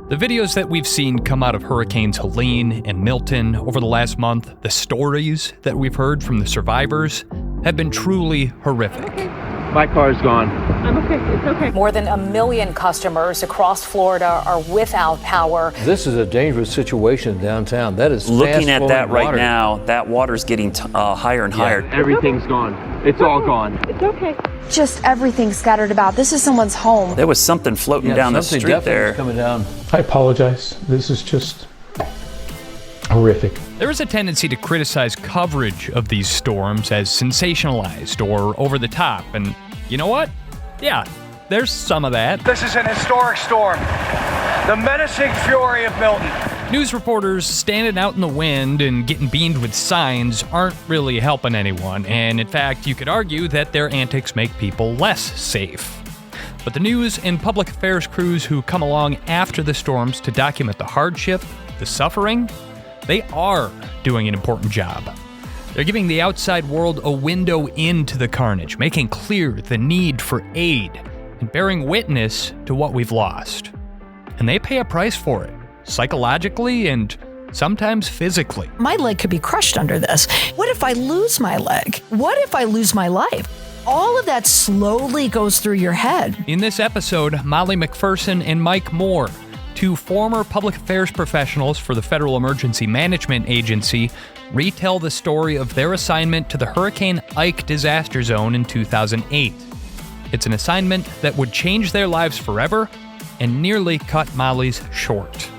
The videos that we've seen come out of Hurricanes Helene and Milton over the last month, the stories that we've heard from the survivors, have been truly horrific. Okay. My car's gone. I'm okay. It's okay. More than 1 million customers across Florida are without power. This is a dangerous situation downtown. That is looking at that right water. now. That water's getting higher and higher. Everything's gone. It's all gone. It's okay. Just everything scattered about. This is someone's home. There was something floating down the street there. Coming down. I apologize. This is just horrific. There is a tendency to criticize coverage of these storms as sensationalized or over the top, and you know what? Yeah, there's some of that. This is an historic storm. The menacing fury of Milton. News reporters standing out in the wind and getting beamed with signs aren't really helping anyone, and in fact, you could argue that their antics make people less safe. But the news and public affairs crews who come along after the storms to document the hardship, the suffering, they are doing an important job. They're giving the outside world a window into the carnage, making clear the need for aid, and bearing witness to what we've lost. And they pay a price for it, psychologically and sometimes physically. My leg could be crushed under this. What if I lose my leg? What if I lose my life? All of that slowly goes through your head. In this episode, Molly McPherson and Mike Moore, two former public affairs professionals for the Federal Emergency Management Agency, retell the story of their assignment to the Hurricane Ike disaster zone in 2008. It's an assignment that would change their lives forever and nearly cut Molly's short.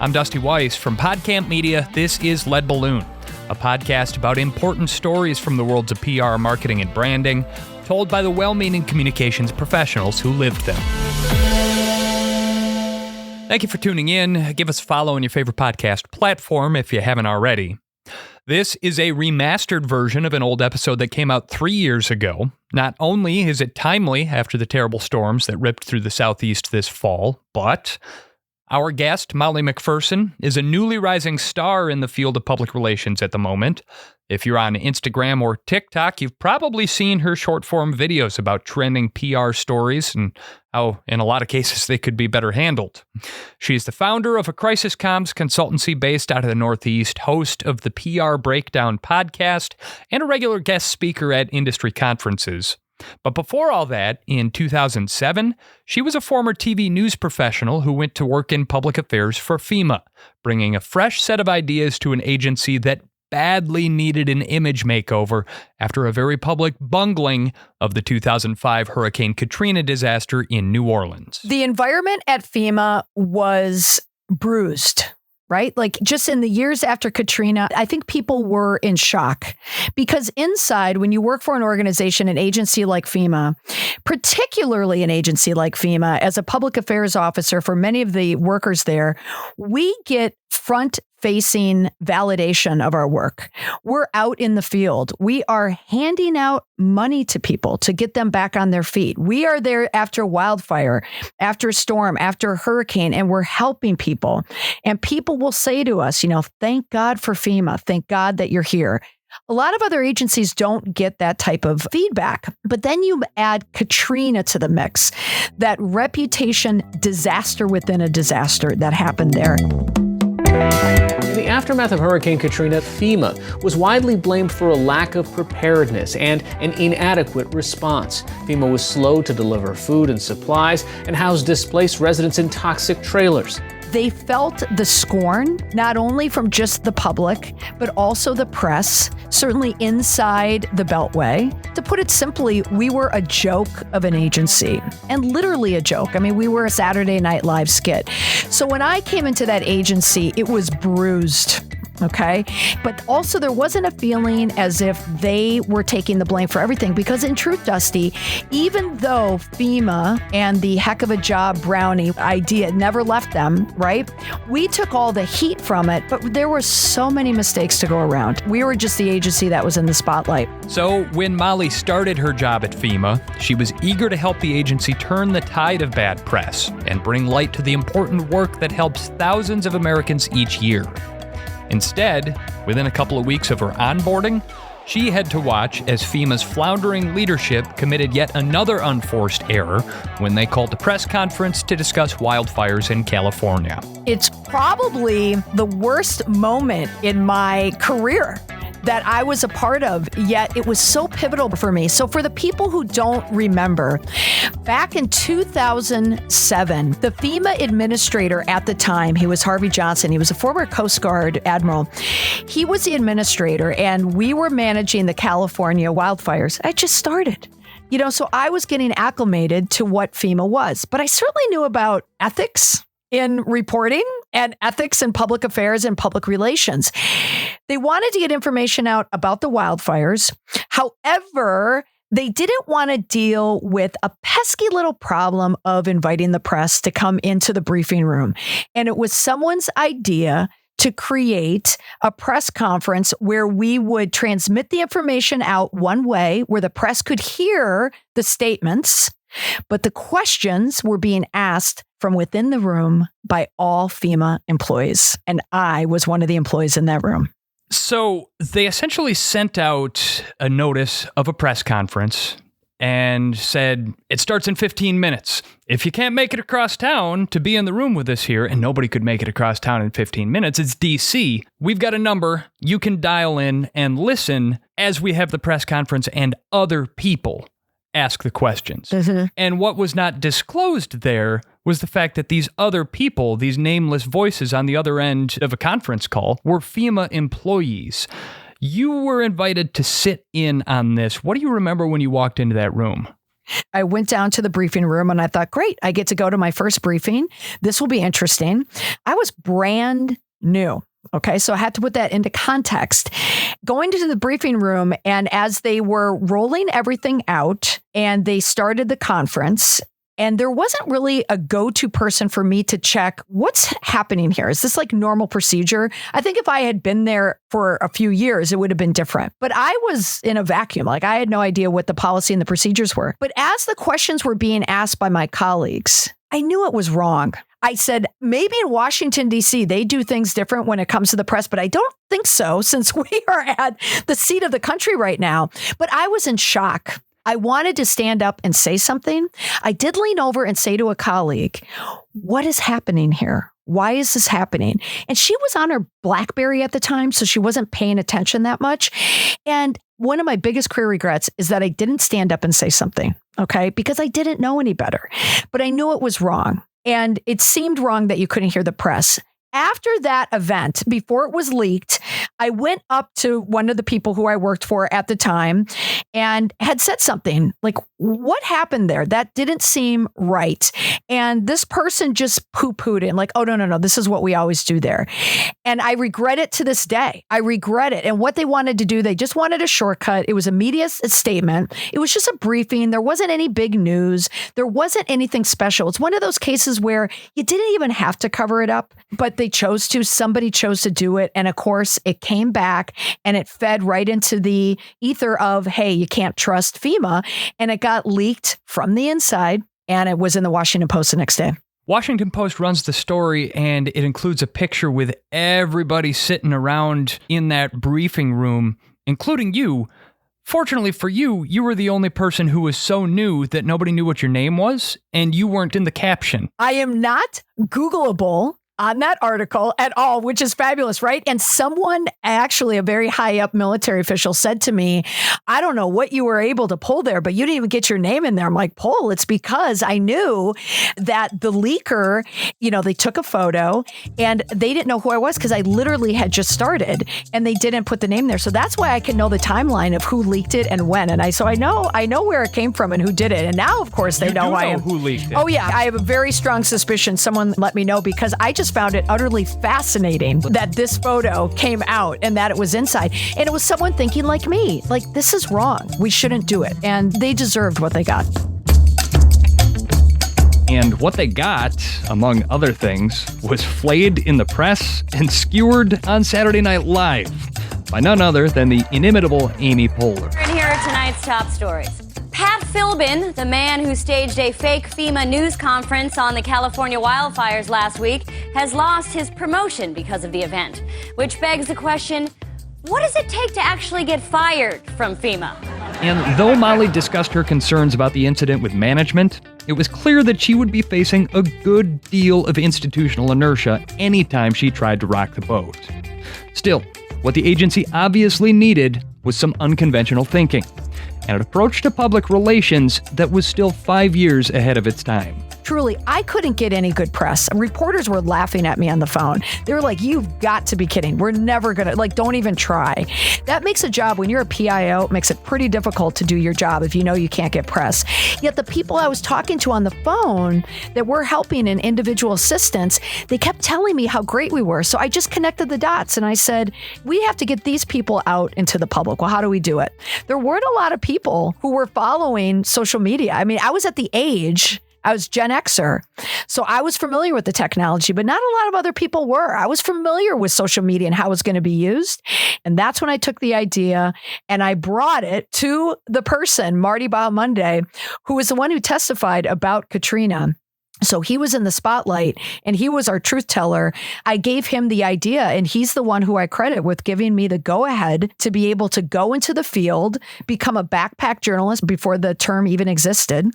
I'm Dusty Weiss from PodCamp Media. This is Lead Balloon, a podcast about important stories from the worlds of PR, marketing, and branding, told by the well-meaning communications professionals who lived them. Thank you for tuning in. Give us a follow on your favorite podcast platform if you haven't already. This is a remastered version of an old episode that came out 3 years ago. Not only is it timely after the terrible storms that ripped through the Southeast this fall, but our guest, Molly McPherson, is a newly rising star in the field of public relations at the moment. If you're on Instagram or TikTok, you've probably seen her short-form videos about trending PR stories and how, in a lot of cases, they could be better handled. She's the founder of a crisis comms consultancy based out of the Northeast, host of the PR Breakdown podcast, and a regular guest speaker at industry conferences. But before all that, in 2007, she was a former TV news professional who went to work in public affairs for FEMA, bringing a fresh set of ideas to an agency that badly needed an image makeover after a very public bungling of the 2005 Hurricane Katrina disaster in New Orleans. The environment at FEMA was bruised. Right? Like just in the years after Katrina, I think people were in shock because inside, when you work for an organization, an agency like FEMA, particularly an agency like FEMA, as a public affairs officer for many of the workers there, we get front-facing validation of our work. We're out in the field. We are handing out money to people to get them back on their feet. We are there after wildfire, after a storm, after a hurricane, and we're helping people. And people will say to us, thank God for FEMA. Thank God that you're here. A lot of other agencies don't get that type of feedback. But then you add Katrina to the mix, that reputation disaster within a disaster that happened there. In the aftermath of Hurricane Katrina, FEMA was widely blamed for a lack of preparedness and an inadequate response. FEMA was slow to deliver food and supplies and housed displaced residents in toxic trailers. They felt the scorn, not only from just the public, but also the press, certainly inside the Beltway. To put it simply, we were a joke of an agency, and literally a joke. I mean, we were a Saturday Night Live skit. So when I came into that agency, it was bruised. Okay. But also there wasn't a feeling as if they were taking the blame for everything, because in truth, Dusty, even though FEMA and the heck of a job brownie idea never left them, right? We took all the heat from it, but there were so many mistakes to go around. We were just the agency that was in the spotlight. So when Molly started her job at FEMA, she was eager to help the agency turn the tide of bad press and bring light to the important work that helps thousands of Americans each year. Instead, within a couple of weeks of her onboarding, She had to watch as FEMA's floundering leadership committed yet another unforced error when they called a press conference to discuss wildfires in California. It's probably the worst moment in my career that I was a part of, yet it was so pivotal for me. So for the people who don't remember, back in 2007, the FEMA administrator at the time, he was Harvey Johnson. He was a former Coast Guard admiral. He was the administrator, and we were managing the California wildfires. I just started. So I was getting acclimated to what FEMA was, but I certainly knew about ethics in reporting and ethics in public affairs and public relations. They wanted to get information out about the wildfires. However, they didn't want to deal with a pesky little problem of inviting the press to come into the briefing room. And it was someone's idea to create a press conference where we would transmit the information out one way, where the press could hear the statements, but the questions were being asked from within the room by all FEMA employees. And I was one of the employees in that room. So they essentially sent out a notice of a press conference and said, it starts in 15 minutes. If you can't make it across town to be in the room with us here, and nobody could make it across town in 15 minutes, it's DC. We've got a number. You can dial in and listen as we have the press conference and other people ask the questions. Mm-hmm. And what was not disclosed there was the fact that these other people, these nameless voices on the other end of a conference call, were FEMA employees. You were invited to sit in on this. What do you remember when you walked into that room? I went down to the briefing room and I thought, great, I get to go to my first briefing. This will be interesting. I was brand new. Okay, so I had to put that into context. Going to the briefing room, and as they were rolling everything out and they started the conference, and there wasn't really a go-to person for me to check what's happening here. Is this like normal procedure? I think if I had been there for a few years, it would have been different. But I was in a vacuum. Like I had no idea what the policy and the procedures were. But as the questions were being asked by my colleagues, I knew it was wrong. I said, maybe in Washington, D.C., they do things different when it comes to the press, but I don't think so since we are at the seat of the country right now. But I was in shock. I wanted to stand up and say something. I did lean over and say to a colleague, what is happening here? Why is this happening? And she was on her BlackBerry at the time, so she wasn't paying attention that much. And one of my biggest career regrets is that I didn't stand up and say something, okay? Because I didn't know any better. But I knew it was wrong. And it seemed wrong that you couldn't hear the press. After that event, before it was leaked, I went up to one of the people who I worked for at the time and had said something like, what happened there? That didn't seem right. And this person just poo-pooed it, like, oh, no, this is what we always do there. And I regret it to this day. I regret it. And what they wanted to do, they just wanted a shortcut. It was a media statement. It was just a briefing. There wasn't any big news. There wasn't anything special. It's one of those cases where you didn't even have to cover it up, but they chose to. Somebody chose to do it. And of course, it came back and it fed right into the ether of, hey, you can't trust FEMA. And it got leaked from the inside. And it was in the Washington Post the next day. Washington Post runs the story, and it includes a picture with everybody sitting around in that briefing room, including you. Fortunately for you, you were the only person who was so new that nobody knew what your name was, and you weren't in the caption. I am not Googleable on that article at all, which is fabulous, right? And someone, actually a very high up military official, said to me, I don't know what you were able to pull there, but you didn't even get your name in there. I'm like, pull? It's because I knew that the leaker, they took a photo and they didn't know who I was because I literally had just started and they didn't put the name there. So that's why I can know the timeline of who leaked it and when. And I know where it came from and who did it. And now, of course, they know I am. Who leaked it. Oh, yeah. I have a very strong suspicion someone let me know because I just found it utterly fascinating that this photo came out and that it was inside. And it was someone thinking like me, like, this is wrong. We shouldn't do it. And they deserved what they got. And what they got, among other things, was flayed in the press and skewered on Saturday Night Live by none other than the inimitable Amy Poehler. And here are tonight's top stories. Pat Philbin, the man who staged a fake FEMA news conference on the California wildfires last week, has lost his promotion because of the event. Which begs the question, What does it take to actually get fired from FEMA? And though Molly discussed her concerns about the incident with management, it was clear that she would be facing a good deal of institutional inertia anytime she tried to rock the boat. Still, what the agency obviously needed was some unconventional thinking, and an approach to public relations that was still 5 years ahead of its time. Truly, I couldn't get any good press. Reporters were laughing at me on the phone. They were like, you've got to be kidding. We're never going to, don't even try. That makes a job, when you're a PIO, it makes it pretty difficult to do your job if you know you can't get press. Yet the people I was talking to on the phone that were helping in individual assistance, they kept telling me how great we were. So I just connected the dots and I said, we have to get these people out into the public. Well, how do we do it? There weren't a lot of people who were following social media. I mean, I was at the age, I was Gen Xer, so I was familiar with the technology, but not a lot of other people were. I was familiar with social media and how it was going to be used. And that's when I took the idea and I brought it to the person, Marty Bahamonde, who was the one who testified about Katrina. So he was in the spotlight and he was our truth teller. I gave him the idea and he's the one who I credit with giving me the go ahead to be able to go into the field, become a backpack journalist before the term even existed,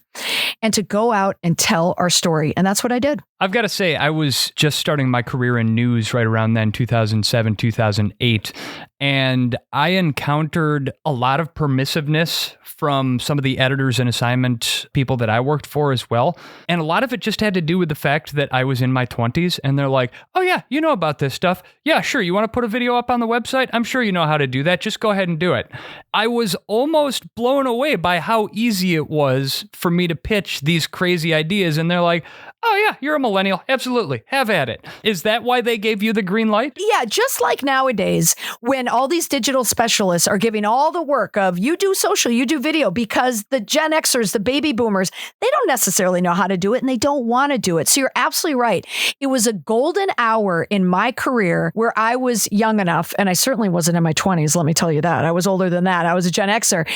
and to go out and tell our story. And that's what I did. I've got to say, I was just starting my career in news right around then, 2007, 2008. And I encountered a lot of permissiveness from some of the editors and assignment people that I worked for as well. And a lot of it just had to do with the fact that I was in my 20s and they're like, oh yeah, you know about this stuff. Yeah, sure. You want to put a video up on the website? I'm sure you know how to do that. Just go ahead and do it. I was almost blown away by how easy it was for me to pitch these crazy ideas. And they're like, oh yeah, you're a millennial. Absolutely. Have at it. Is that why they gave you the green light? Yeah, just like nowadays, when all these digital specialists are giving all the work of you do social, you do video, because the Gen Xers, the baby boomers, they don't necessarily know how to do it and they don't want to do it. So you're absolutely right. It was a golden hour in my career where I was young enough, and I certainly wasn't in my 20s, let me tell you that. I was older than that. I was a Gen Xer.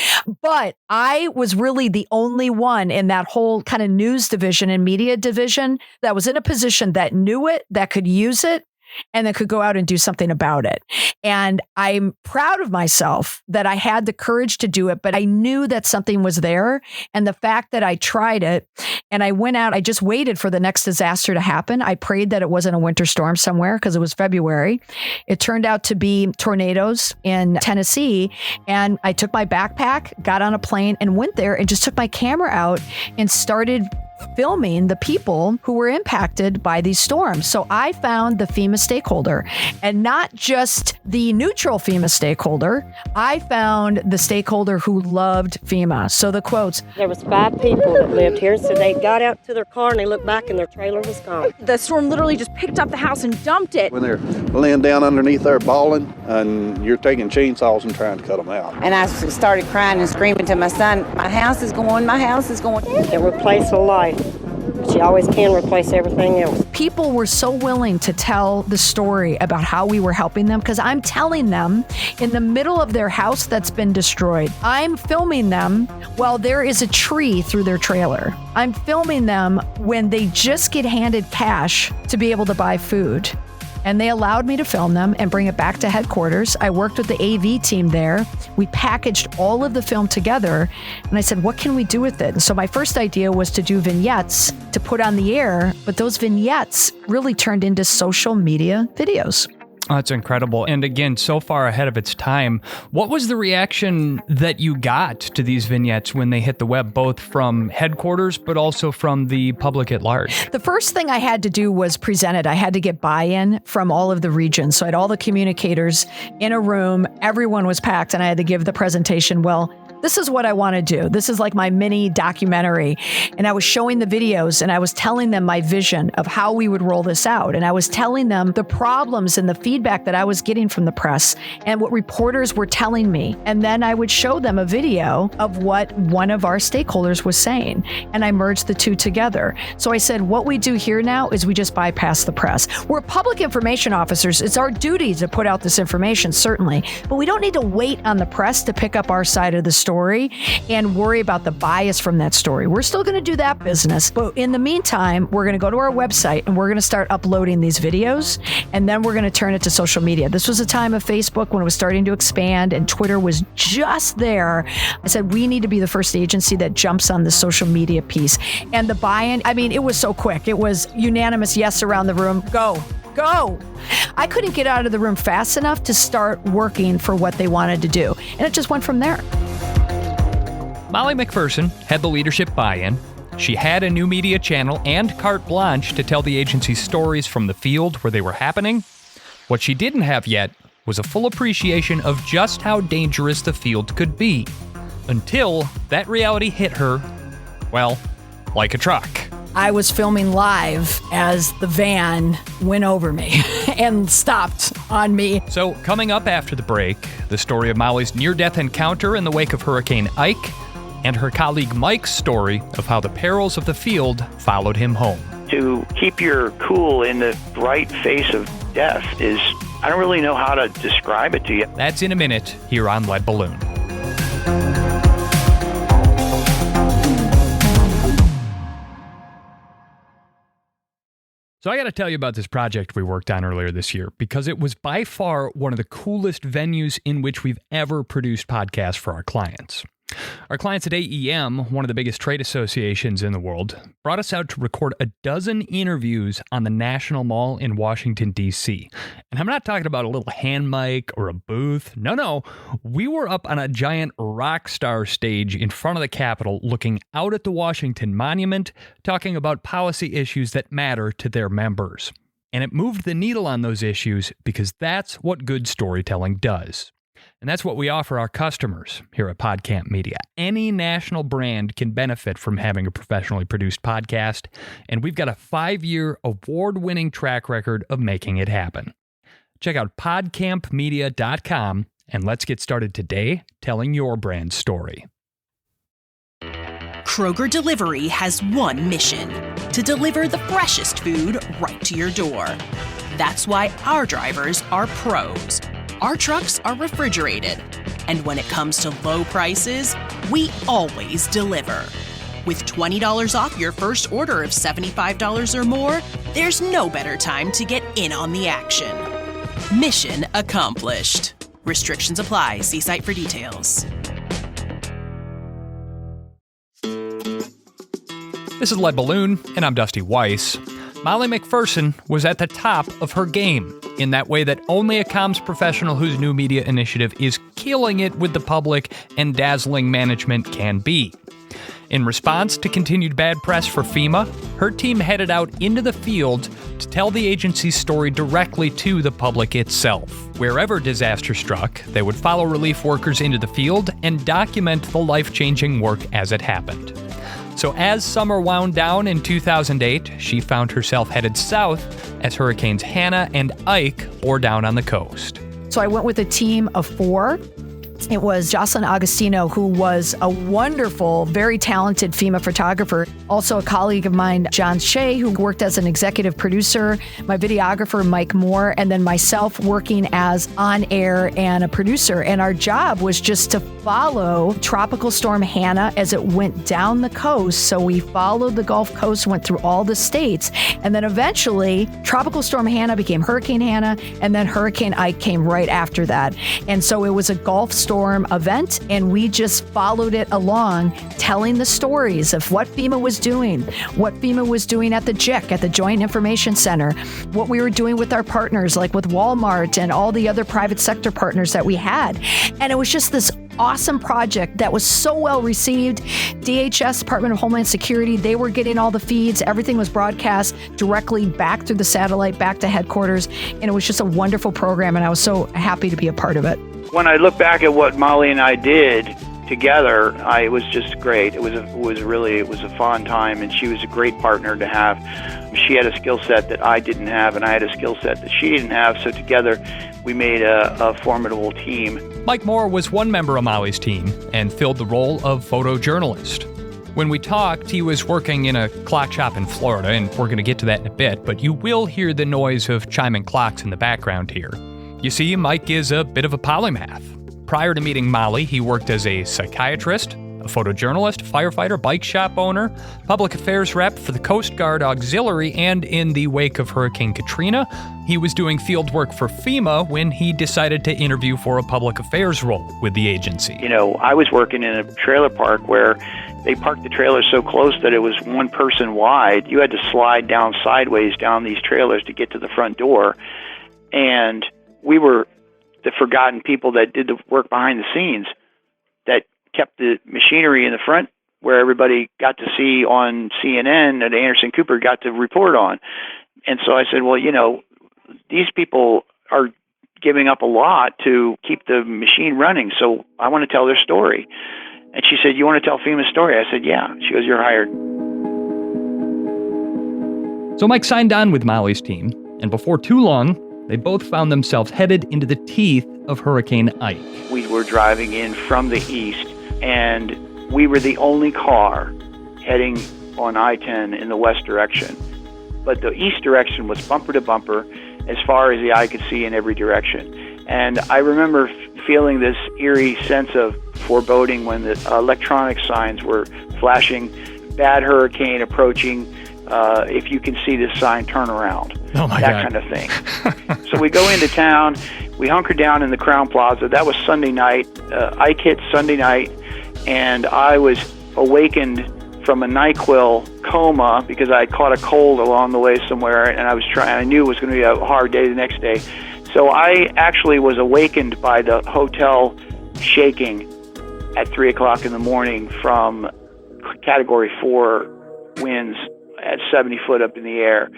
But I was really the only one in that whole kind of news division and media division that was in a position that knew it, that could use it, and that could go out and do something about it. And I'm proud of myself that I had the courage to do it, but I knew that something was there. And the fact that I tried it and I went out, I just waited for the next disaster to happen. I prayed that it wasn't a winter storm somewhere because it was February. It turned out to be tornadoes in Tennessee. And I took my backpack, got on a plane and went there and just took my camera out and started filming the people who were impacted by these storms. So I found the FEMA stakeholder, and not just the neutral FEMA stakeholder. I found the stakeholder who loved FEMA. So the quotes. There was 5 people that lived here, so they got out to their car and they looked back and their trailer was gone. The storm literally just picked up the house and dumped it. When they're laying down underneath there bawling, and you're taking chainsaws and trying to cut them out. And I started crying and screaming to my son, my house is going, my house is going. It replaced a life. She always can replace everything else. People were so willing to tell the story about how we were helping them because I'm telling them in the middle of their house that's been destroyed. I'm filming them while there is a tree through their trailer. I'm filming them when they just get handed cash to be able to buy food. And they allowed me to film them and bring it back to headquarters. I worked with the AV team there. We packaged all of the film together. And I said, what can we do with it? And so my first idea was to do vignettes to put on the air. But those vignettes really turned into social media videos. Oh, that's incredible. And again, so far ahead of its time. What was the reaction that you got to these vignettes when they hit the web, both from headquarters, but also from the public at large? The first thing I had to do was present it. I had to get buy-in from all of the regions. So I had all the communicators in a room. Everyone was packed, and I had to give the presentation. Well, this is what I want to do. This is like my mini documentary. And I was showing the videos and I was telling them my vision of how we would roll this out. And I was telling them the problems and the feedback that I was getting from the press and what reporters were telling me. And then I would show them a video of what one of our stakeholders was saying. And I merged the two together. So I said, what we do here now is we just bypass the press. We're public information officers. It's our duty to put out this information, certainly. But we don't need to wait on the press to pick up our side of the story. story and worry about the bias from that story. We're still going to do that business. But in the meantime, we're going to go to our website and we're going to start uploading these videos. And then we're going to turn it to social media. This was a time of Facebook when it was starting to expand and Twitter was just there. I said, we need to be the first agency that jumps on the social media piece. And the buy-in, I mean, it was so quick. It was unanimous yes around the room. Go. I couldn't get out of the room fast enough to start working for what they wanted to do. And it just went from there. Molly McPherson had the leadership buy-in. She had a new media channel and carte blanche to tell the agency's stories from the field where they were happening. What she didn't have yet was a full appreciation of just how dangerous the field could be. Until that reality hit her, well, like a truck. I was filming live as the van went over me and stopped on me. So coming up after the break, the story of Molly's near-death encounter in the wake of Hurricane Ike, and her colleague Mike's story of how the perils of the field followed him home. To keep your cool in the bright face of death is, I don't really know how to describe it to you. That's in a minute here on Lead Balloon. So I got to tell you about this project we worked on earlier this year because it was by far one of the coolest venues in which we've ever produced podcasts for our clients. Our clients at AEM, one of the biggest trade associations in the world, brought us out to record a dozen interviews on the National Mall in Washington, D.C. And I'm not talking about a little hand mic or a booth. No. We were up on a giant rock star stage in front of the Capitol looking out at the Washington Monument, talking about policy issues that matter to their members. And it moved the needle on those issues because that's what good storytelling does. And that's what we offer our customers here at PodCamp Media. Any national brand can benefit from having a professionally produced podcast, and we've got a 5-year award-winning track record of making it happen. Check out podcampmedia.com, and let's get started today telling your brand story. Kroger Delivery has one mission: to deliver the freshest food right to your door. That's why our drivers are pros. Our trucks are refrigerated. And when it comes to low prices, we always deliver. With $20 off your first order of $75 or more, there's no better time to get in on the action. Mission accomplished. Restrictions apply. See site for details. This is Lead Balloon, and I'm Dusty Weiss. Molly McPherson was at the top of her game in that way that only a comms professional whose new media initiative is killing it with the public and dazzling management can be. In response to continued bad press for FEMA, her team headed out into the field to tell the agency's story directly to the public itself. Wherever disaster struck, they would follow relief workers into the field and document the life-changing work as it happened. So as summer wound down in 2008, she found herself headed south as Hurricanes Hannah and Ike bore down on the coast. So I went with a team of 4. It was Jocelyn Agostino, who was a wonderful, very talented FEMA photographer. Also a colleague of mine, John Shea, who worked as an executive producer, my videographer, Mike Moore, and then myself working as on-air and a producer. And our job was just to follow Tropical Storm Hannah as it went down the coast. So we followed the Gulf Coast, went through all the states. And then eventually, Tropical Storm Hannah became Hurricane Hannah, and then Hurricane Ike came right after that. And so it was a Gulf storm event, and we just followed it along, telling the stories of what FEMA was doing at the JIC, at the Joint Information Center, what we were doing with our partners, like with Walmart and all the other private sector partners that we had. And it was just this awesome project that was so well received. DHS, Department of Homeland Security, they were getting all the feeds. Everything was broadcast directly back through the satellite, back to headquarters. And it was just a wonderful program, and I was so happy to be a part of it. When I look back at what Molly and I did together, it was just great. It was a fun time, and she was a great partner to have. She had a skill set that I didn't have, and I had a skill set that she didn't have, so together we made a formidable team. Mike Moore was one member of Molly's team and filled the role of photojournalist. When we talked, he was working in a clock shop in Florida, and we're going to get to that in a bit, but you will hear the noise of chiming clocks in the background here. You see, Mike is a bit of a polymath. Prior to meeting Molly, he worked as a psychiatrist, a photojournalist, firefighter, bike shop owner, public affairs rep for the Coast Guard Auxiliary, and in the wake of Hurricane Katrina, he was doing field work for FEMA when he decided to interview for a public affairs role with the agency. You know, I was working in a trailer park where they parked the trailers so close that it was one person wide. You had to slide down sideways down these trailers to get to the front door. And we were the forgotten people that did the work behind the scenes that kept the machinery in the front where everybody got to see on CNN that Anderson Cooper got to report on. And so I said, well, you know, these people are giving up a lot to keep the machine running, so I want to tell their story. And she said, you want to tell FEMA's story? I said, yeah. She goes, you're hired. So Mike signed on with Molly's team, and before too long, they both found themselves headed into the teeth of Hurricane Ike. We were driving in from the east, and we were the only car heading on I-10 in the west direction. But the east direction was bumper to bumper as far as the eye could see in every direction. And I remember feeling this eerie sense of foreboding when the electronic signs were flashing, bad hurricane approaching, if you can see this sign, turn around. Oh my God. Kind of thing. So we go into town, we hunker down in the Crown Plaza. That was Sunday night. Ike hit Sunday night, and I was awakened from a NyQuil coma because I caught a cold along the way somewhere, and I knew it was going to be a hard day the next day. So I actually was awakened by the hotel shaking at 3 o'clock in the morning from Category 4 winds at 70 foot up in the air.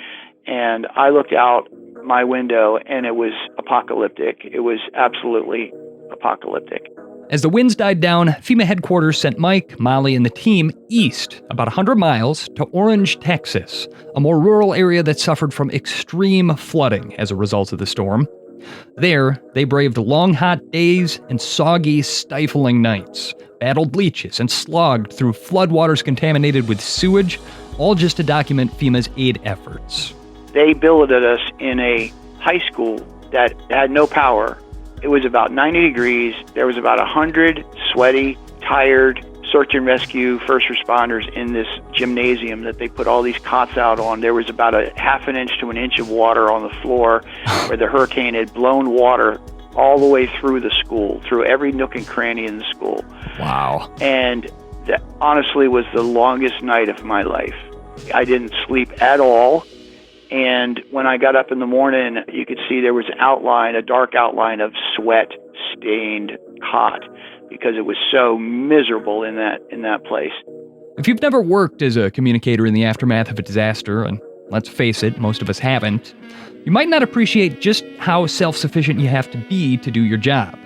And I looked out my window, and it was apocalyptic. It was absolutely apocalyptic. As the winds died down, FEMA headquarters sent Mike, Molly, and the team east about 100 miles to Orange, Texas, a more rural area that suffered from extreme flooding as a result of the storm. There, they braved long, hot days and soggy, stifling nights, battled leeches, and slogged through floodwaters contaminated with sewage, all just to document FEMA's aid efforts. They billeted us in a high school that had no power. It was about 90 degrees. There was about 100 sweaty, tired search and rescue first responders in this gymnasium that they put all these cots out on. There was about a half an inch to an inch of water on the floor where the hurricane had blown water all the way through the school, through every nook and cranny in the school. Wow. And that honestly was the longest night of my life. I didn't sleep at all. And when I got up in the morning, you could see there was an outline, a dark outline of sweat-stained cot because it was so miserable in that place. If you've never worked as a communicator in the aftermath of a disaster, and let's face it, most of us haven't, you might not appreciate just how self-sufficient you have to be to do your job.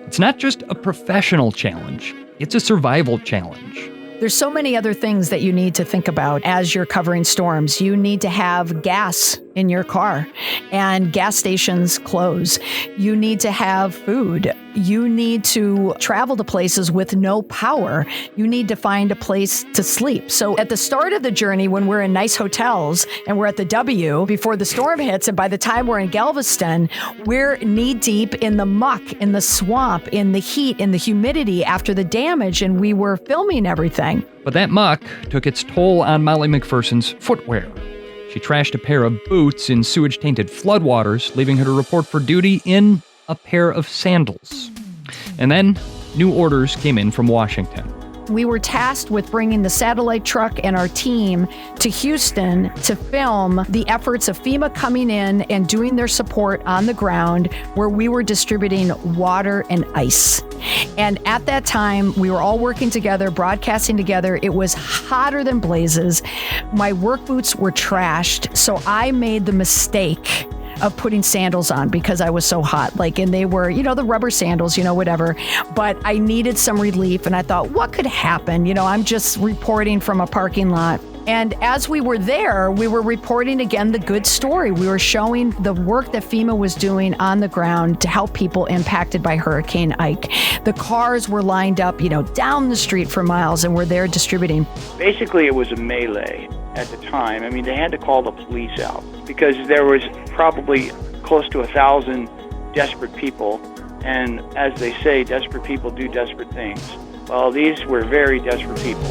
It's not just a professional challenge, it's a survival challenge. There's so many other things that you need to think about as you're covering storms. You need to have gas in your car, and gas stations close. You need to have food. You need to travel to places with no power. You need to find a place to sleep. So at the start of the journey, when we're in nice hotels and we're at the W before the storm hits, and by the time we're in Galveston, we're knee deep in the muck, in the swamp, in the heat, in the humidity after the damage, and we were filming everything. But that muck took its toll on Molly McPherson's footwear. She trashed a pair of boots in sewage-tainted floodwaters, leaving her to report for duty in a pair of sandals. And then, new orders came in from Washington. We were tasked with bringing the satellite truck and our team to Houston to film the efforts of FEMA coming in and doing their support on the ground, where we were distributing water and ice. And at that time, we were all working together, broadcasting together. It was hotter than blazes. My work boots were trashed, so I made the mistake of putting sandals on because I was so hot. And they were, the rubber sandals, whatever. But I needed some relief, and I thought, what could happen? I'm just reporting from a parking lot. And as we were there, we were reporting again the good story. We were showing the work that FEMA was doing on the ground to help people impacted by Hurricane Ike. The cars were lined up, down the street for miles, and we're there distributing. Basically, it was a melee at the time. I mean, they had to call the police out because there was probably close to 1,000 desperate people And as they say, desperate people do desperate things. Well, these were very desperate people.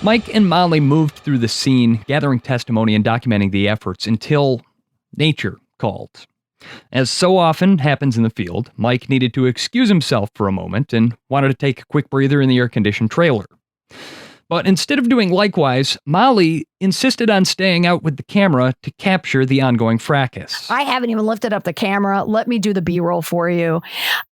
Mike and Molly moved through the scene, gathering testimony and documenting the efforts until nature called. As so often happens in the field, Mike needed to excuse himself for a moment and wanted to take a quick breather in the air-conditioned trailer. But instead of doing likewise, Molly insisted on staying out with the camera to capture the ongoing fracas. I haven't even lifted up the camera. Let me do the B-roll for you.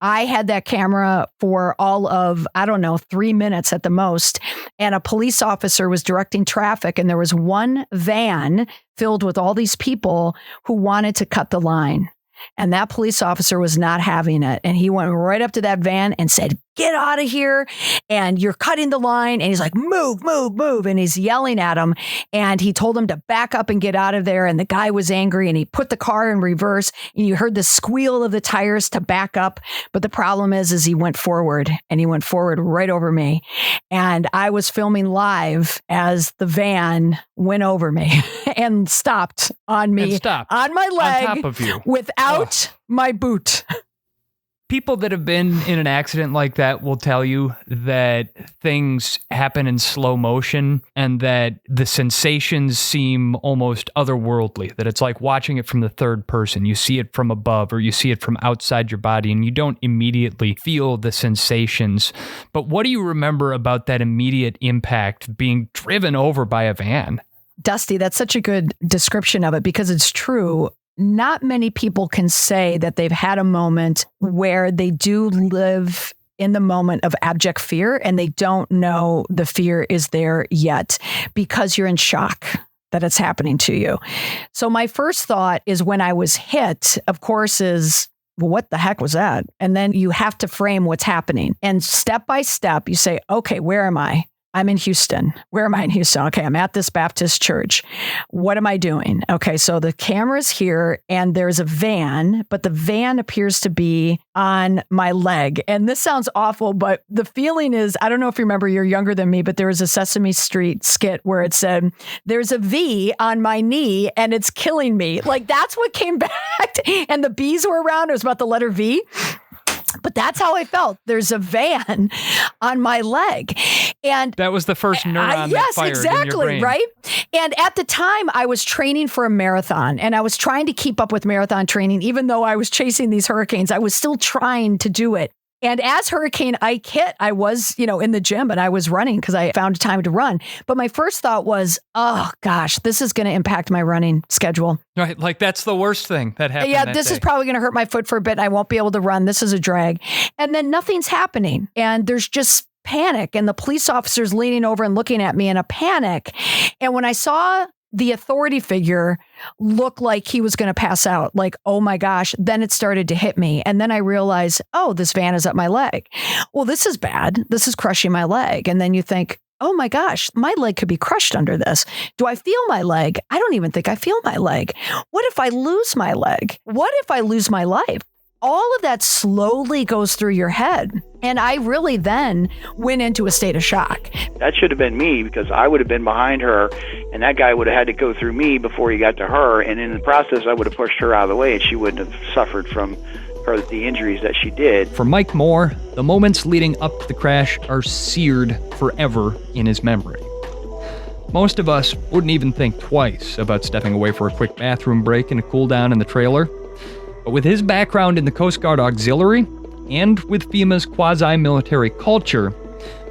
I had that camera for all of, 3 minutes at the most. And a police officer was directing traffic, and there was one van filled with all these people who wanted to cut the line. And that police officer was not having it. And he went right up to that van and said, "Get out of here. And you're cutting the line." And he's like, "Move, move, move." And he's yelling at him. And he told him to back up and get out of there. And the guy was angry, and he put the car in reverse. And you heard the squeal of the tires to back up. But the problem is he went forward, and he went forward right over me. And I was filming live as the van went over me and stopped on me, on my leg, on top of you, without my boot. People that have been in an accident like that will tell you that things happen in slow motion and that the sensations seem almost otherworldly, that it's like watching it from the third person. You see it from above or you see it from outside your body and you don't immediately feel the sensations. But what do you remember about that immediate impact being driven over by a van? Dusty, that's such a good description of it because it's true. Not many people can say that they've had a moment where they do live in the moment of abject fear and they don't know the fear is there yet because you're in shock that it's happening to you. So my first thought is when I was hit, of course, is, well, what the heck was that? And then you have to frame what's happening. And step by step, you say, okay, where am I? I'm in Houston. Where am I in Houston? Okay, I'm at this Baptist church. What am I doing? Okay, so the camera's here and there's a van, but the van appears to be on my leg. And this sounds awful, but the feeling is, I don't know if you remember, you're younger than me, but there was a Sesame Street skit where it said, there's a V on my knee and it's killing me. Like that's what came back. And the B's were around. It was about the letter V. But that's how I felt. There's a van on my leg. And that was the first neuron that fired in your brain. Right? And at the time, I was training for a marathon, and I was trying to keep up with marathon training. Even though I was chasing these hurricanes, I was still trying to do it. And as Hurricane Ike hit, I was, in the gym and I was running because I found time to run. But my first thought was, oh gosh, this is going to impact my running schedule. Right. Like that's the worst thing that happened. Yeah, this is probably going to hurt my foot for a bit. I won't be able to run. This is a drag. And then nothing's happening. And there's just panic. And the police officer's leaning over and looking at me in a panic. And when I saw the authority figure looked like he was going to pass out, like, oh my gosh, then it started to hit me. And then I realized, oh, this van is up my leg. Well, this is bad. This is crushing my leg. And then you think, oh my gosh, my leg could be crushed under this. Do I feel my leg? I don't even think I feel my leg. What if I lose my leg? What if I lose my life? All of that slowly goes through your head. And I really then went into a state of shock. That should have been me because I would have been behind her and that guy would have had to go through me before he got to her. And in the process, I would have pushed her out of the way and she wouldn't have suffered from the injuries that she did. For Mike Moore, the moments leading up to the crash are seared forever in his memory. Most of us wouldn't even think twice about stepping away for a quick bathroom break and a cool down in the trailer. But with his background in the Coast Guard Auxiliary and with FEMA's quasi-military culture,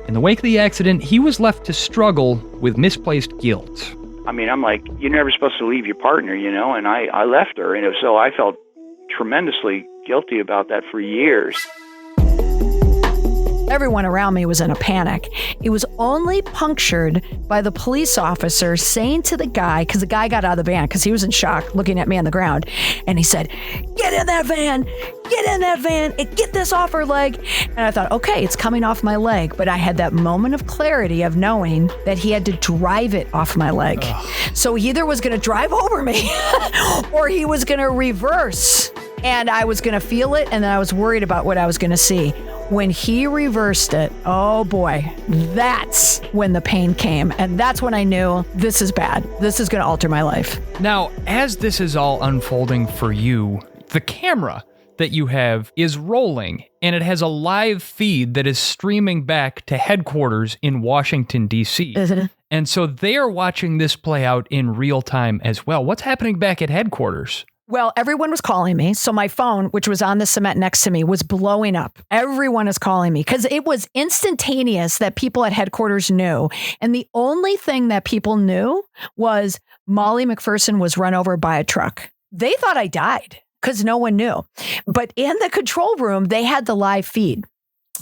in the wake of the accident, he was left to struggle with misplaced guilt. I mean, I'm like, you're never supposed to leave your partner, and I left her. And so I felt tremendously guilty about that for years. Everyone around me was in a panic. It was only punctured by the police officer saying to the guy, because the guy got out of the van because he was in shock looking at me on the ground. And he said, get in that van, and get this off her leg. And I thought, okay, it's coming off my leg. But I had that moment of clarity of knowing that he had to drive it off my leg. Ugh. So he either was going to drive over me or he was going to reverse. And I was going to feel it. And then I was worried about what I was going to see. When he reversed it, oh boy, that's when the pain came. And that's when I knew this is bad. This is going to alter my life. Now, as this is all unfolding for you, the camera that you have is rolling, and it has a live feed that is streaming back to headquarters in Washington, D.C. And so they are watching this play out in real time as well. What's happening back at headquarters? Well, everyone was calling me. So my phone, which was on the cement next to me, was blowing up. Everyone is calling me because it was instantaneous that people at headquarters knew. And the only thing that people knew was Molly McPherson was run over by a truck. They thought I died because no one knew. But in the control room, they had the live feed.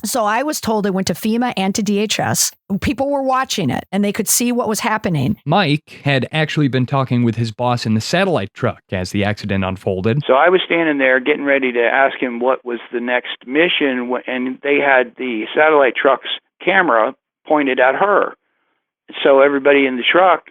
So I was told it went to FEMA and to DHS. People were watching it and they could see what was happening. Mike had actually been talking with his boss in the satellite truck as the accident unfolded. So I was standing there getting ready to ask him what was the next mission, and they had the satellite truck's camera pointed at her. So everybody in the truck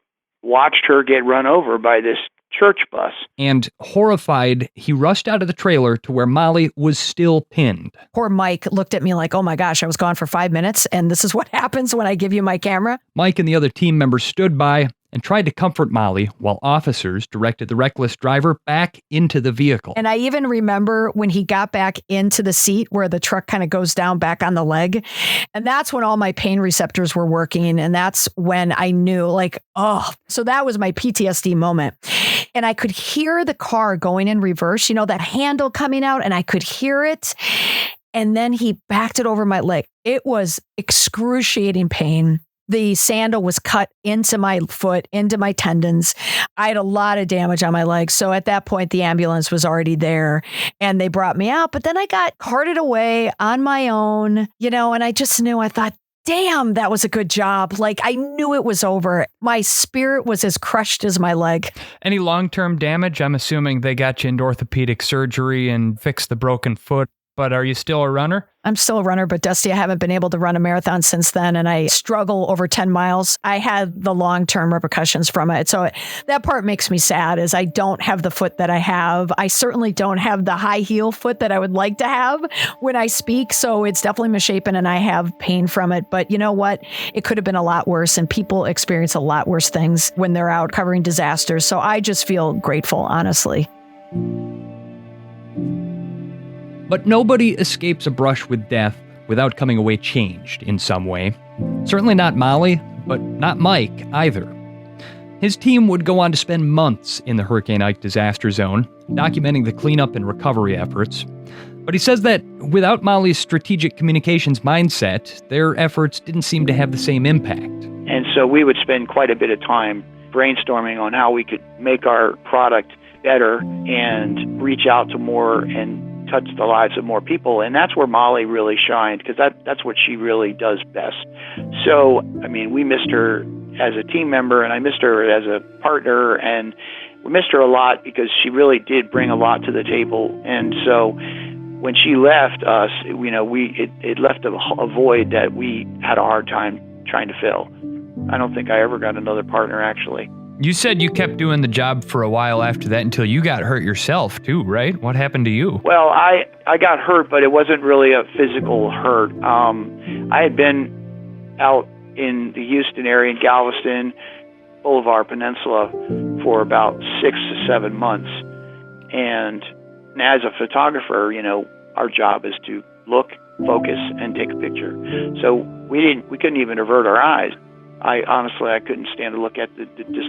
watched her get run over by this church bus. And horrified, he rushed out of the trailer to where Molly was still pinned. Poor Mike looked at me like, oh my gosh, I was gone for 5 minutes, and this is what happens when I give you my camera. Mike and the other team members stood by and tried to comfort Molly while officers directed the reckless driver back into the vehicle. And I even remember when he got back into the seat where the truck kind of goes down back on the leg. And that's when all my pain receptors were working. And that's when I knew, like, oh, so that was my PTSD moment. And I could hear the car going in reverse, that handle coming out, and I could hear it. And then he backed it over my leg. It was excruciating pain. The sandal was cut into my foot, into my tendons. I had a lot of damage on my legs. So at that point, the ambulance was already there and they brought me out. But then I got carted away on my own, and I just knew, I thought, damn, that was a good job. Like, I knew it was over. My spirit was as crushed as my leg. Any long-term damage? I'm assuming they got you into orthopedic surgery and fixed the broken foot. But are you still a runner? I'm still a runner, but Dusty, I haven't been able to run a marathon since then, and I struggle over 10 miles. I had the long-term repercussions from it. So that part makes me sad, is I don't have the foot that I have. I certainly don't have the high heel foot that I would like to have when I speak. So it's definitely misshapen, and I have pain from it. But you know what? It could have been a lot worse, and people experience a lot worse things when they're out covering disasters. So I just feel grateful, honestly. But nobody escapes a brush with death without coming away changed in some way. Certainly not Molly, but not Mike either. His team would go on to spend months in the Hurricane Ike disaster zone, documenting the cleanup and recovery efforts. But he says that without Molly's strategic communications mindset, their efforts didn't seem to have the same impact. And so we would spend quite a bit of time brainstorming on how we could make our product better and reach out to more and touch the lives of more people. And that's where Molly really shined, because that's what she really does best. So, we missed her as a team member, and I missed her as a partner, and we missed her a lot because she really did bring a lot to the table. And so when she left us, it left a void that we had a hard time trying to fill. I don't think I ever got another partner, actually. You said you kept doing the job for a while after that until you got hurt yourself too, right? What happened to you? Well, I got hurt, but it wasn't really a physical hurt. I had been out in the Houston area, in Galveston, Boulevard Peninsula, for about 6 to 7 months. And as a photographer, our job is to look, focus, and take a picture. So we couldn't even avert our eyes. I couldn't stand to look at the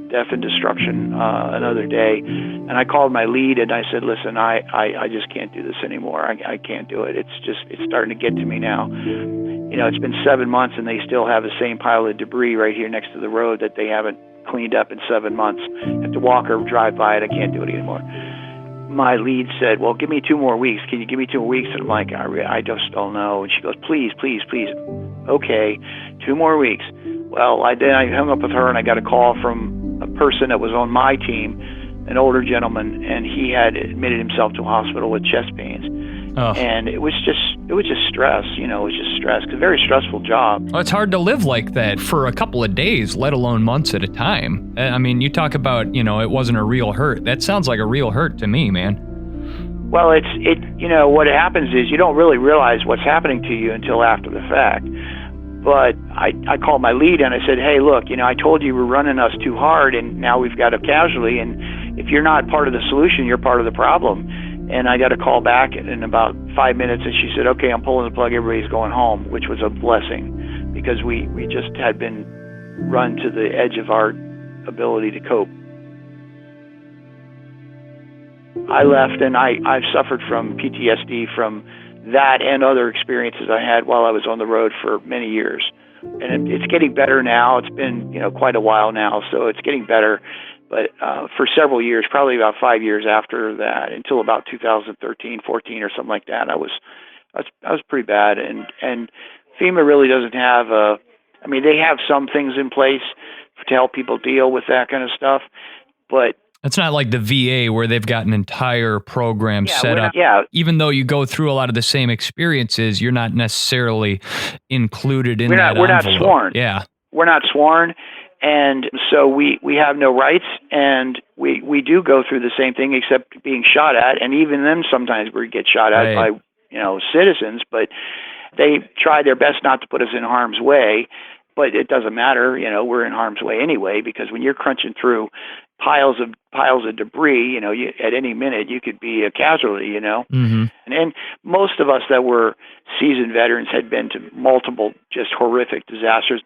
death and destruction another day. And I called my lead and I said, listen, I just can't do this anymore. I can't do it. It's starting to get to me now. It's been 7 months and they still have the same pile of debris right here next to the road that they haven't cleaned up in 7 months. I have to walk or drive by it. I can't do it anymore. My lead said, well, give me 2 more weeks. Can you give me 2 more weeks? And I'm like, I just don't know. And she goes, please, please, please. Okay, 2 more weeks. Well, then I hung up with her and I got a call from a person that was on my team, an older gentleman, and he had admitted himself to a hospital with chest pains. Oh. And it was just stress, it was just stress. It's a very stressful job. Well, it's hard to live like that for a couple of days, let alone months at a time. You talk about, it wasn't a real hurt. That sounds like a real hurt to me, man. Well, what happens is you don't really realize what's happening to you until after the fact. But I called my lead and I said, hey, look, I told you we're running us too hard and now we've got a casualty. And if you're not part of the solution, you're part of the problem. And I got a call back in about 5 minutes, and she said, okay, I'm pulling the plug, everybody's going home, which was a blessing because we just had been run to the edge of our ability to cope. I left, and I've suffered from PTSD from that and other experiences I had while I was on the road for many years. And it's getting better now. It's been, quite a while now, so it's getting better. But for several years, probably about 5 years after that, until about 2013, 14 or something like that, I was pretty bad. And FEMA really doesn't have they have some things in place to help people deal with that kind of stuff, but it's not like the VA where they've got an entire program set up. Even though you go through a lot of the same experiences, you're not necessarily included in that envelope. We're not sworn. Yeah. We're not sworn. And so we have no rights, and we do go through the same thing except being shot at. And even then, sometimes we get shot at by, citizens, but they try their best not to put us in harm's way. But it doesn't matter, we're in harm's way anyway, because when you're crunching through piles of debris, at any minute you could be a casualty, Mm-hmm. And most of us that were seasoned veterans had been to multiple just horrific disasters.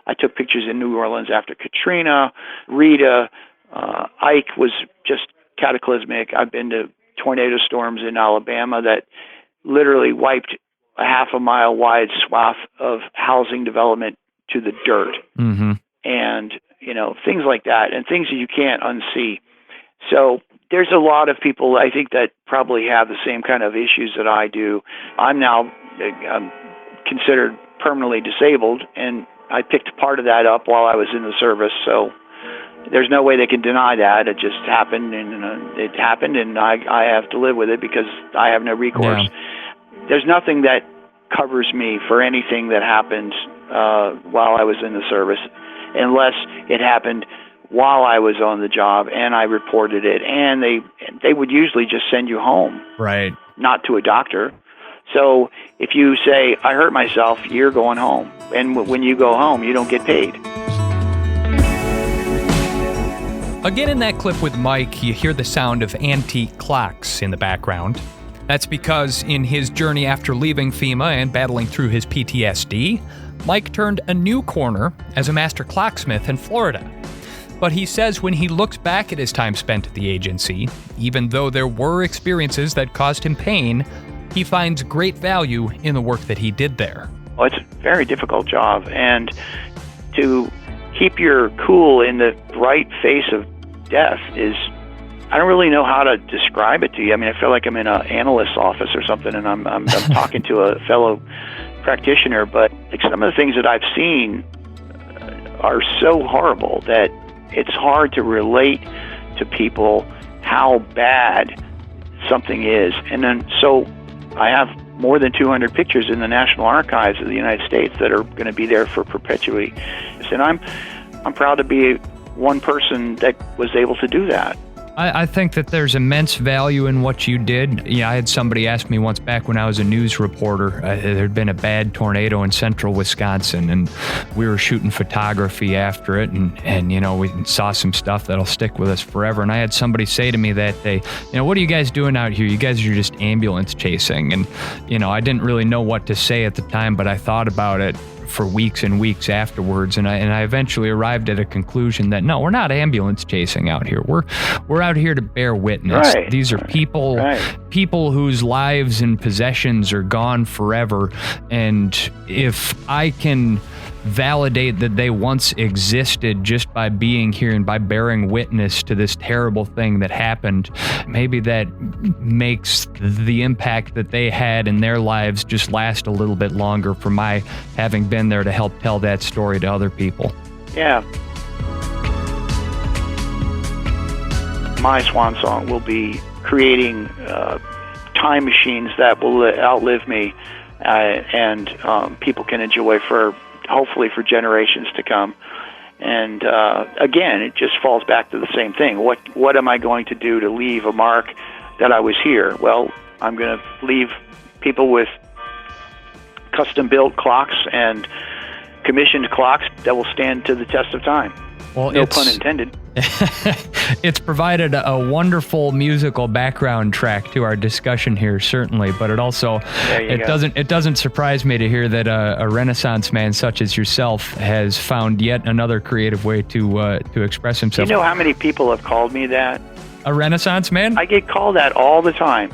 I took pictures in New Orleans after Katrina, Rita, Ike was just cataclysmic. I've been to tornado storms in Alabama that literally wiped a half a mile wide swath of housing development to the dirt. Mm-hmm. And, things like that, and things that you can't unsee. So there's a lot of people, I think, that probably have the same kind of issues that I do. I'm now considered permanently disabled, and I picked part of that up while I was in the service. So there's no way they can deny that. It just happened, and it happened, and I have to live with it because I have no recourse. Yeah. There's nothing that covers me for anything that happened while I was in the service, unless it happened while I was on the job and I reported it, and they would usually just send you home, right? Not to a doctor. So if you say, I hurt myself, you're going home. And when you go home, you don't get paid. Again, in that clip with Mike, you hear the sound of antique clocks in the background. That's because in his journey after leaving FEMA and battling through his PTSD, Mike turned a new corner as a master clocksmith in Florida. But he says when he looks back at his time spent at the agency, even though there were experiences that caused him pain, he finds great value in the work that he did there. Well, it's a very difficult job, and to keep your cool in the bright face of death is, I don't really know how to describe it to you. I mean, I feel like I'm in an analyst's office or something, and I'm talking to a fellow practitioner, but like some of the things that I've seen are so horrible that it's hard to relate to people how bad something is. And then, so I have more than 200 pictures in the National Archives of the United States that are going to be there for perpetuity. And I'm proud to be one person that was able to do that. I think that there's immense value in what you did. I had somebody ask me once back when I was a news reporter, there had been a bad tornado in central Wisconsin, and we were shooting photography after it, and we saw some stuff that'll stick with us forever. And I had somebody say to me that day, what are you guys doing out here? You guys are just ambulance chasing. And, I didn't really know what to say at the time, but I thought about it for weeks and weeks afterwards, and I eventually arrived at a conclusion that no, we're not ambulance chasing out here. We're out here to bear witness. Right. These are people whose lives and possessions are gone forever, and if I can validate that they once existed just by being here and by bearing witness to this terrible thing that happened, maybe that makes the impact that they had in their lives just last a little bit longer for my having been there to help tell that story to other people. Yeah. My swan song will be creating time machines that will outlive me and people can enjoy hopefully for generations to come. And again, it just falls back to the same thing. What am I going to do to leave a mark that I was here? Well, I'm going to leave people with custom-built clocks and commissioned clocks that will stand to the test of time. Well, no pun intended. It's provided a wonderful musical background track to our discussion here, certainly, but it also doesn't surprise me to hear that a Renaissance man such as yourself has found yet another creative way to express himself. You know how many people have called me that? A Renaissance man? I get called that all the time.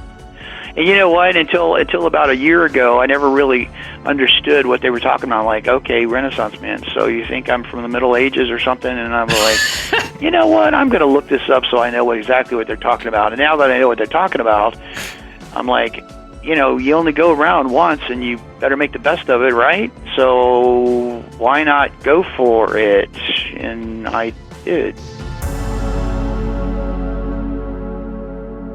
And you know what? Until about a year ago, I never really understood what they were talking about. Like, okay, Renaissance man, so you think I'm from the Middle Ages or something? And I'm like, you know what? I'm going to look this up so I know exactly what they're talking about. And now that I know what they're talking about, I'm like, you know, you only go around once, and you better make the best of it, right? So why not go for it? And I did.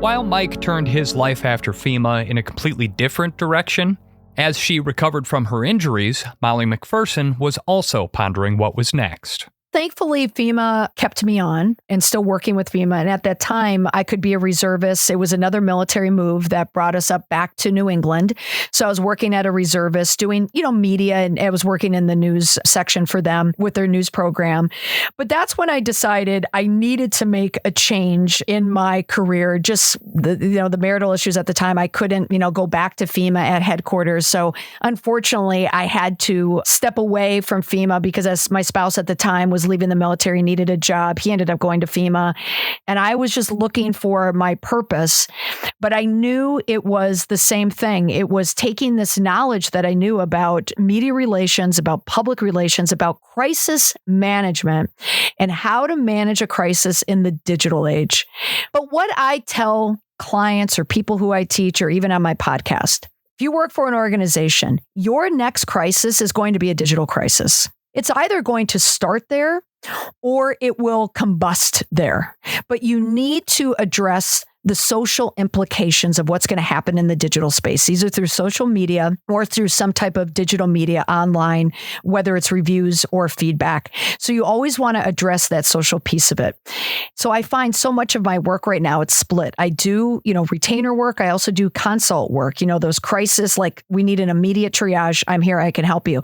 While Mike turned his life after FEMA in a completely different direction, as she recovered from her injuries, Molly McPherson was also pondering what was next. Thankfully, FEMA kept me on and still working with FEMA. And at that time, I could be a reservist. It was another military move that brought us up back to New England. So I was working at a reservist doing, media, and I was working in the news section for them with their news program. But that's when I decided I needed to make a change in my career. Just the marital issues at the time, I couldn't, go back to FEMA at headquarters. So unfortunately, I had to step away from FEMA because as my spouse at the time was leaving the military, needed a job. He ended up going to FEMA, and I was just looking for my purpose. But I knew it was the same thing. It was taking this knowledge that I knew about media relations, about public relations, about crisis management, and how to manage a crisis in the digital age. But what I tell clients or people who I teach, or even on my podcast, if you work for an organization, your next crisis is going to be a digital crisis. It's either going to start there or it will combust there. But you need to address the social implications of what's going to happen in the digital space, either through social media or through some type of digital media online, whether it's reviews or feedback. So you always want to address that social piece of it. So I find so much of my work right now, it's split. I do, retainer work. I also do consult work, those crises, like we need an immediate triage. I'm here. I can help you.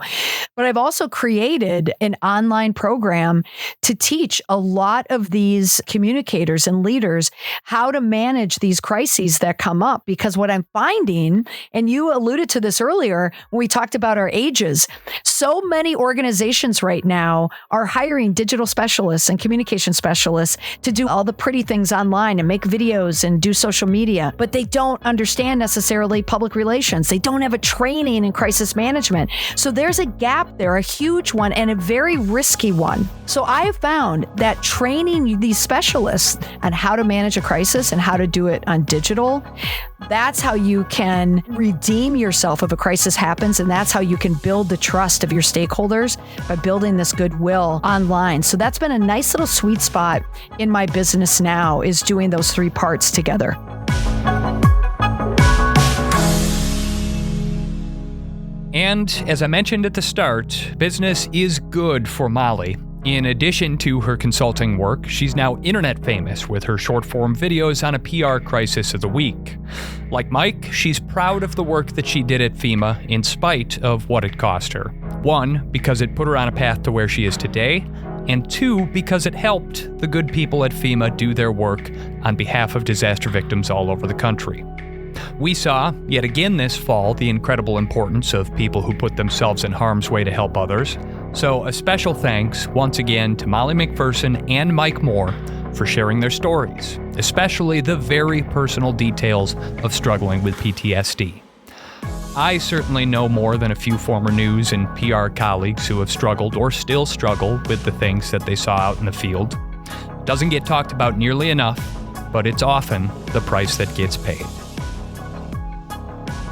But I've also created an online program to teach a lot of these communicators and leaders how to manage these crises that come up. Because what I'm finding, and you alluded to this earlier when we talked about our ages, so many organizations right now are hiring digital specialists and communication specialists to do all the pretty things online and make videos and do social media, but they don't understand necessarily public relations. They don't have a training in crisis management. So there's a gap there, a huge one, and a very risky one. So I have found that training these specialists on how to manage a crisis and how to do it on digital, that's how you can redeem yourself if a crisis happens. And that's how you can build the trust of your stakeholders by building this goodwill online. So that's been a nice little sweet spot in my business now, is doing those three parts together. And as I mentioned at the start, business is good for Molly. In addition to her consulting work, she's now internet famous with her short-form videos on a PR crisis of the week. Like Mike, she's proud of the work that she did at FEMA in spite of what it cost her. 1, because it put her on a path to where she is today, and 2, because it helped the good people at FEMA do their work on behalf of disaster victims all over the country. We saw, yet again this fall, the incredible importance of people who put themselves in harm's way to help others. So a special thanks once again to Molly McPherson and Mike Moore for sharing their stories, especially the very personal details of struggling with PTSD. I certainly know more than a few former news and PR colleagues who have struggled or still struggle with the things that they saw out in the field. It doesn't get talked about nearly enough, but it's often the price that gets paid.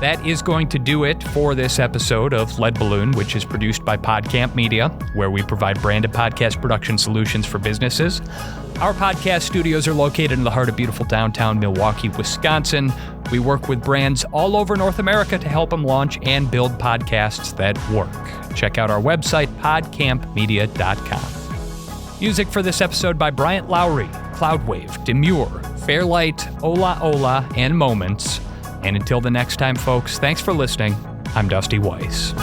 That is going to do it for this episode of Lead Balloon, which is produced by PodCamp Media, where we provide branded podcast production solutions for businesses. Our podcast studios are located in the heart of beautiful downtown Milwaukee, Wisconsin. We work with brands all over North America to help them launch and build podcasts that work. Check out our website, podcampmedia.com. Music for this episode by Bryant Lowry, Cloudwave, Demure, Fairlight, Ola Ola, and Moments. And until the next time, folks, thanks for listening. I'm Dusty Weiss.